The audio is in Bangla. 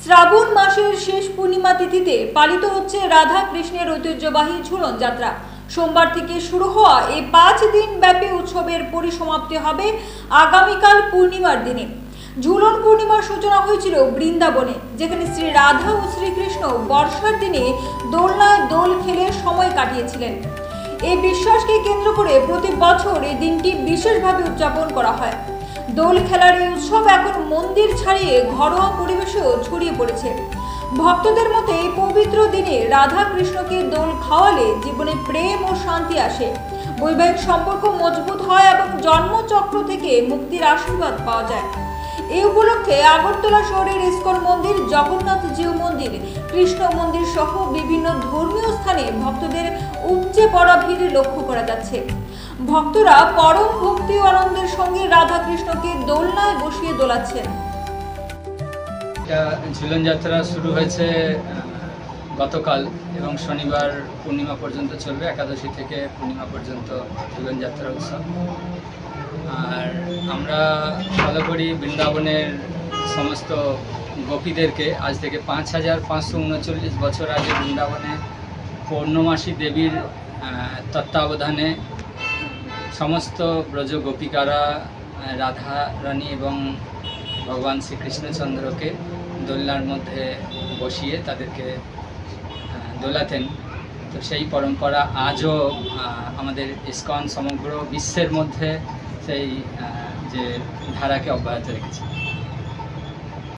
শ্রাবণ মাসের শেষ পূর্ণিমা তিথিতে পালিত হচ্ছে রাধা কৃষ্ণের ঐতিহ্যবাহী ঝুলন যাত্রা। সোমবার থেকে শুরু হওয়া এই 5 দিন ব্যাপী উৎসবের পরিসমাপ্তি হবে আগামীকাল পূর্ণিমার দিনে। ঝুলন পূর্ণিমার সূচনা হয়েছিল বৃন্দাবনে, যেখানে শ্রী রাধা ও শ্রীকৃষ্ণ বর্ষার দিনে দোলনায় দোল খেলে সময় কাটিয়েছিলেন। এই বিশ্বাসকে কেন্দ্র করে প্রতি বছর এই দিনটি বিশেষভাবে উদযাপন করা হয়। দোল খেলার এই উৎসব এখন মন্দির ছাড়িয়ে ঘরোয়া পরিবেশেও ছড়িয়ে পড়েছে। ভক্তদের মতে এই পবিত্র দিনে রাধা কৃষ্ণকে দোল খাওয়ালে জীবনে প্রেম ও শান্তি আসে, বৈবাহিক সম্পর্ক মজবুত হয় এবং জন্মচক্র থেকে মুক্তির আশীর্বাদ পাওয়া যায়। এই উপলক্ষে আগরতলা শহরের ইস্কন মন্দির, জগন্নাথ জিউ মন্দির, কৃষ্ণ মন্দির সহ বিভিন্ন ধর্মীয় স্থানে ভক্তদের উপচে পড়া ভিড় লক্ষ্য করা যাচ্ছে। ভক্তরা পরম ভক্তি ও আনন্দের সঙ্গে রাধা কৃষ্ণকে দোলনায় বসিয়ে দোলাচ্ছেন। ঝুলন যাত্রা শুরু হয়েছে গতকাল এবং শনিবার পূর্ণিমা পর্যন্ত চলবে। একাদশী থেকে পূর্ণিমা পর্যন্ত ঝুলন যাত্রা উৎসব। আর আমরা ফলো করি বৃন্দাবনের সমস্ত গোপীদেরকে। আজ থেকে 5539 বছর আগে বৃন্দাবনে পূর্ণমাসী দেবীর তত্ত্বাবধানে সমস্ত ব্রজ গোপিকারা রাধা রানী এবং ভগবান শ্রীকৃষ্ণচন্দ্রকে দোলনার মধ্যে বসিয়ে তাদেরকে দোলাতেন। তো সেই পরম্পরা আজও আমাদের ইস্কন সমগ্র বিশ্বের মধ্যে সেই যে ধারাকে অব্যাহত রেখেছে।